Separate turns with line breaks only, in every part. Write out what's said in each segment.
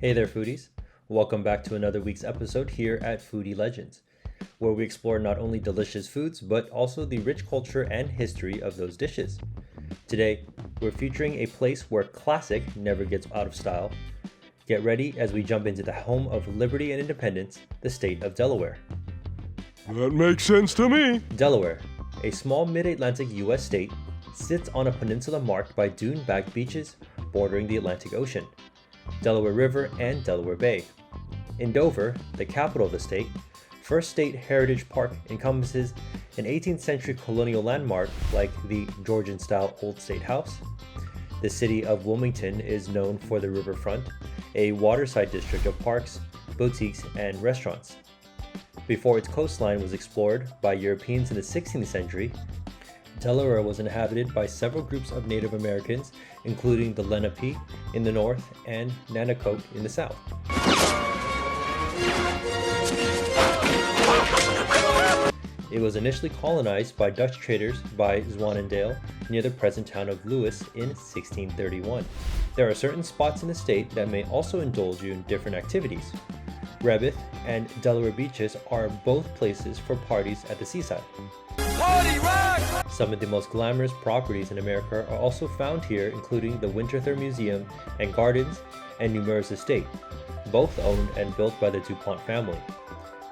Hey there, foodies. Welcome back to another week's episode here at Foodie Legends, where we explore not only delicious foods, but also the rich culture and history of those dishes. Today, we're featuring a place where classic never gets out of style. Get ready as we jump into the home of liberty and independence, the state of Delaware.
That makes sense to me.
Delaware, a small mid-Atlantic U.S. state, sits on a peninsula marked by dune-backed beaches bordering the Atlantic Ocean, Delaware River, and Delaware Bay. In Dover, the capital of the state, First State Heritage Park encompasses an 18th century colonial landmark like the Georgian-style Old State House. The city of Wilmington is known for the riverfront, a waterside district of parks, boutiques, and restaurants. Before its coastline was explored by Europeans in the 16th century, Delaware was inhabited by several groups of Native Americans, including the Lenape in the north and Nanacoke in the south. It was initially colonized by Dutch traders by Zwanendale near the present town of Lewis in 1631. There are certain spots in the state that may also indulge you in different activities. Rebith and Delaware beaches are both places for parties at the seaside. Party rock! Some of the most glamorous properties in America are also found here, including the Winterthur Museum and Gardens and Numerous Estate, both owned and built by the DuPont family.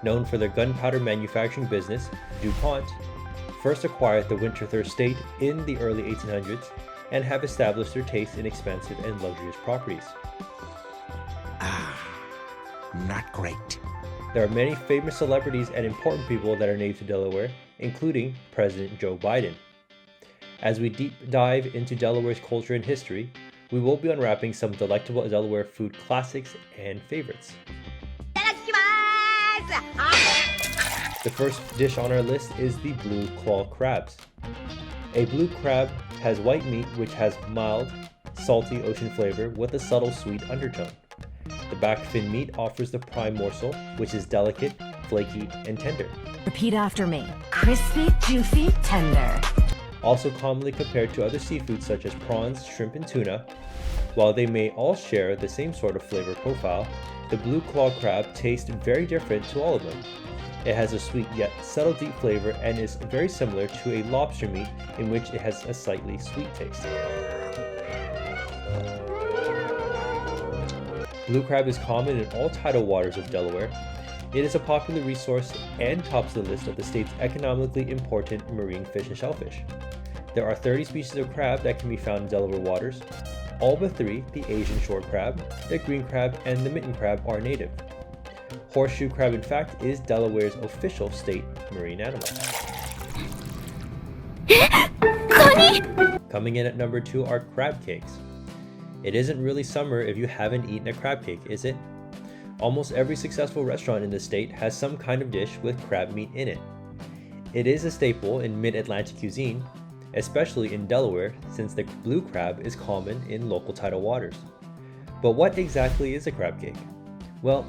Known for their gunpowder manufacturing business, DuPont first acquired the Winterthur estate in the early 1800s and have established their taste in expensive and luxurious properties.
Not great.
There are many famous celebrities and important people that are native to Delaware, including President Joe Biden. As we deep dive into Delaware's culture and history, we will be unwrapping some delectable Delaware food classics and favorites. The first dish on our list is the blue claw crabs. A blue crab has white meat which has mild, salty ocean flavor with a subtle sweet undertone. The back fin meat offers the prime morsel, which is delicate, flaky, and tender.
Repeat after me. Crispy, juicy, tender.
Also commonly compared to other seafood such as prawns, shrimp, and tuna, while they may all share the same sort of flavor profile, the blue claw crab tastes very different to all of them. It has a sweet yet subtle deep flavor and is very similar to a lobster meat in which it has a slightly sweet taste. Blue crab is common in all tidal waters of Delaware. It is a popular resource and tops the list of the state's economically important marine fish and shellfish. There are 30 species of crab that can be found in Delaware waters. All but 3, the Asian short crab, the green crab, and the mitten crab, are native. Horseshoe crab, in fact, is Delaware's official state marine animal. Coming in at number 2 are crab cakes. It isn't really summer if you haven't eaten a crab cake, is it? Almost every successful restaurant in the state has some kind of dish with crab meat in it. It is a staple in mid-Atlantic cuisine, especially in Delaware, since the blue crab is common in local tidal waters. But what exactly is a crab cake? Well,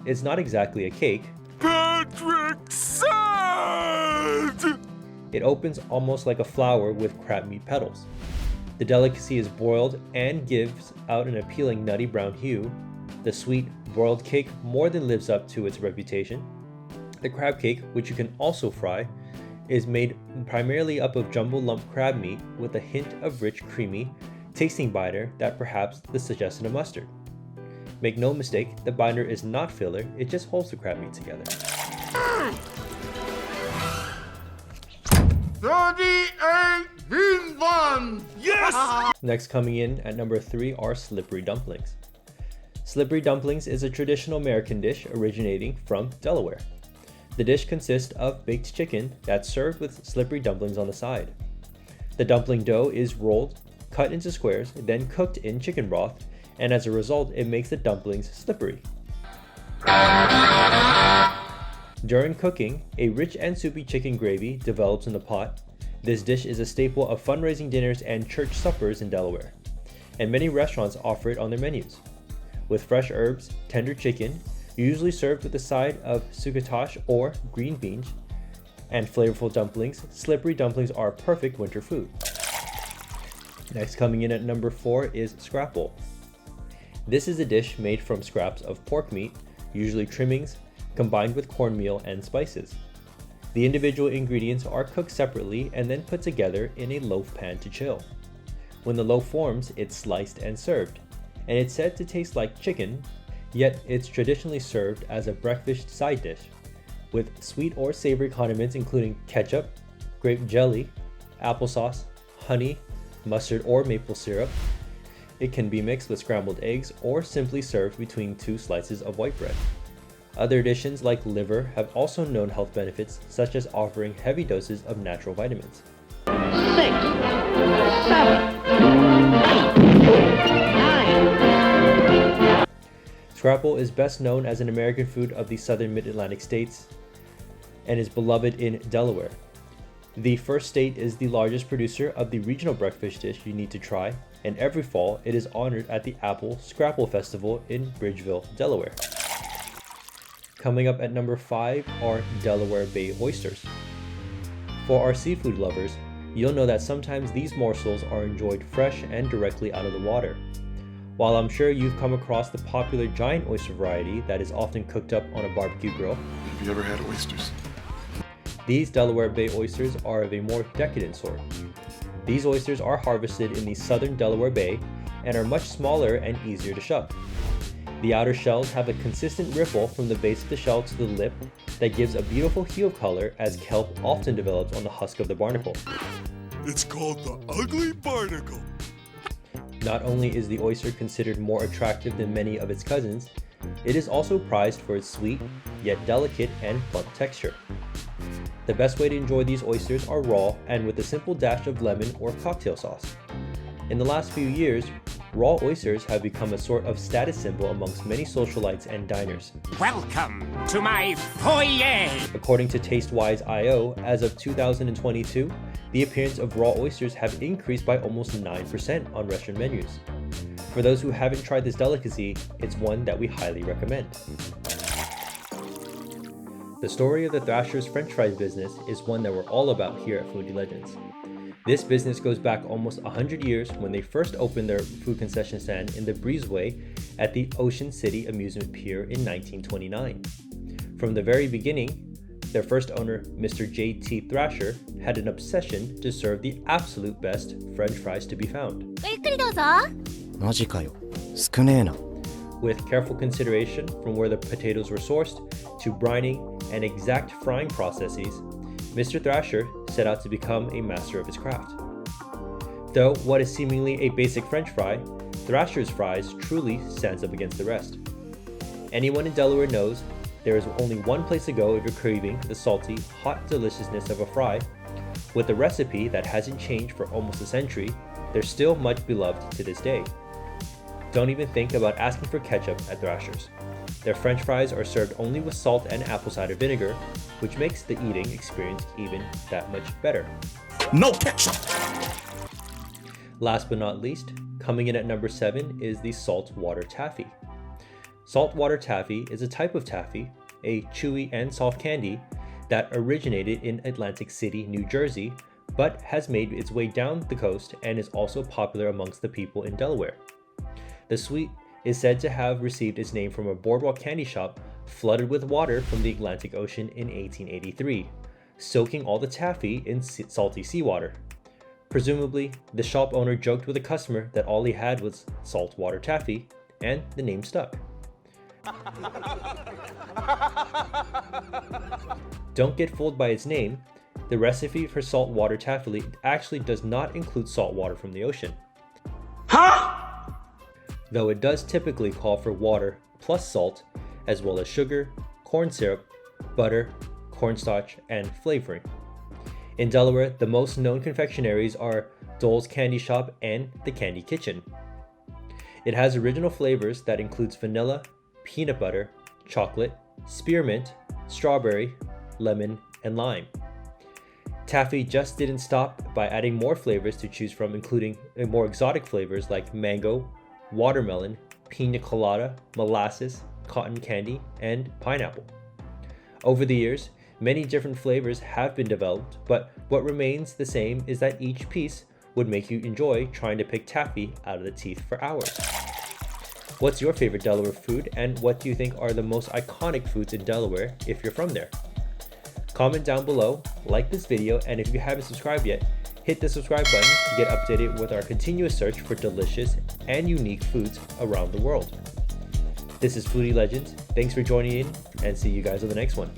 it's not exactly a cake.
Patrick said!
It opens almost like a flower with crab meat petals. The delicacy is boiled and gives out an appealing nutty brown hue. The sweet, broiled cake more than lives up to its reputation. The crab cake, which you can also fry, is made primarily up of jumbo lump crab meat with a hint of rich, creamy, tasting binder that perhaps the suggestion of mustard. Make no mistake, the binder is not filler, it just holds the crab meat together.
38 1! Yes!
Next coming in at number 3 are slippery dumplings. Slippery dumplings is a traditional American dish originating from Delaware. The dish consists of baked chicken that's served with slippery dumplings on the side. The dumpling dough is rolled, cut into squares, then cooked in chicken broth, and as a result, it makes the dumplings slippery. During cooking, a rich and soupy chicken gravy develops in the pot. This dish is a staple of fundraising dinners and church suppers in Delaware, and many restaurants offer it on their menus. With fresh herbs, tender chicken, usually served with a side of succotash or green beans, and flavorful dumplings, slippery dumplings are a perfect winter food. Next coming in at number 4 is Scrapple. This is a dish made from scraps of pork meat, usually trimmings, combined with cornmeal and spices. The individual ingredients are cooked separately and then put together in a loaf pan to chill. When the loaf forms, it's sliced and served, and it's said to taste like chicken, yet it's traditionally served as a breakfast side dish, with sweet or savory condiments including ketchup, grape jelly, applesauce, honey, mustard or maple syrup. It can be mixed with scrambled eggs or simply served between 2 slices of white bread. Other additions like liver have also known health benefits, such as offering heavy doses of natural vitamins.
6, 7, 8, 9.
Scrapple is best known as an American food of the southern mid-Atlantic states and is beloved in Delaware. The first state is the largest producer of the regional breakfast dish you need to try, and every fall it is honored at the Apple Scrapple Festival in Bridgeville, Delaware. Coming up at number 5 are Delaware Bay Oysters. For our seafood lovers, you'll know that sometimes these morsels are enjoyed fresh and directly out of the water. While I'm sure you've come across the popular giant oyster variety that is often cooked up on a barbecue grill,
Have you ever had oysters?
these Delaware Bay oysters are of a more decadent sort. These oysters are harvested in the southern Delaware Bay and are much smaller and easier to shuck. The outer shells have a consistent ripple from the base of the shell to the lip that gives a beautiful hue of color, as kelp often develops on the husk of the barnacle.
It's called the ugly barnacle.
Not only is the oyster considered more attractive than many of its cousins, it is also prized for its sweet, yet delicate and plump texture. The best way to enjoy these oysters are raw and with a simple dash of lemon or cocktail sauce. In the last few years, raw oysters have become a sort of status symbol amongst many socialites and diners.
Welcome to my foyer!
According to TasteWise.io, as of 2022, the appearance of raw oysters have increased by almost 9% on restaurant menus. For those who haven't tried this delicacy, it's one that we highly recommend. The story of the Thrasher's French fries business is one that we're all about here at Foodie Legends. This business goes back almost 100 years when they first opened their food concession stand in the breezeway at the Ocean City Amusement Pier in 1929. From the very beginning, their first owner, Mr. J.T. Thrasher, had an obsession to serve the absolute best French fries to be found.
ごゆっくりどうぞ。
マジかよ。少ねえな。
With careful consideration from where the potatoes were sourced to brining and exact frying processes, Mr. Thrasher set out to become a master of his craft. Though what is seemingly a basic French fry, Thrasher's fries truly stands up against the rest. Anyone in Delaware knows there is only one place to go if you're craving the salty, hot deliciousness of a fry. With a recipe that hasn't changed for almost a century, they're still much beloved to this day. Don't even think about asking for ketchup at Thrasher's. Their French fries are served only with salt and apple cider vinegar, which makes the eating experience even that much better.
No ketchup!
Last but not least, coming in at number 7 is the saltwater taffy. Saltwater taffy is a type of taffy, a chewy and soft candy that originated in Atlantic City, New Jersey, but has made its way down the coast and is also popular amongst the people in Delaware. The sweet is said to have received its name from a boardwalk candy shop flooded with water from the Atlantic Ocean in 1883, soaking all the taffy in salty seawater. Presumably, the shop owner joked with a customer that all he had was saltwater taffy, and the name stuck. Don't get fooled by its name. The recipe for saltwater taffy actually does not include salt water from the ocean. Though it does typically call for water plus salt, as well as sugar, corn syrup, butter, cornstarch, and flavoring. In Delaware, the most known confectionaries are Dole's Candy Shop and The Candy Kitchen. It has original flavors that includes vanilla, peanut butter, chocolate, spearmint, strawberry, lemon, and lime. Taffy just didn't stop by adding more flavors to choose from, including more exotic flavors like mango, watermelon, pina colada, molasses, cotton candy, and pineapple. Over the years, many different flavors have been developed, but what remains the same is that each piece would make you enjoy trying to pick taffy out of the teeth for hours. What's your favorite Delaware food, and what do you think are the most iconic foods in Delaware if you're from there? Comment down below, like this video, and if you haven't subscribed yet, hit the subscribe button to get updated with our continuous search for delicious and unique foods around the world. This is Foodie Legends. Thanks for joining in, and see you guys on the next one.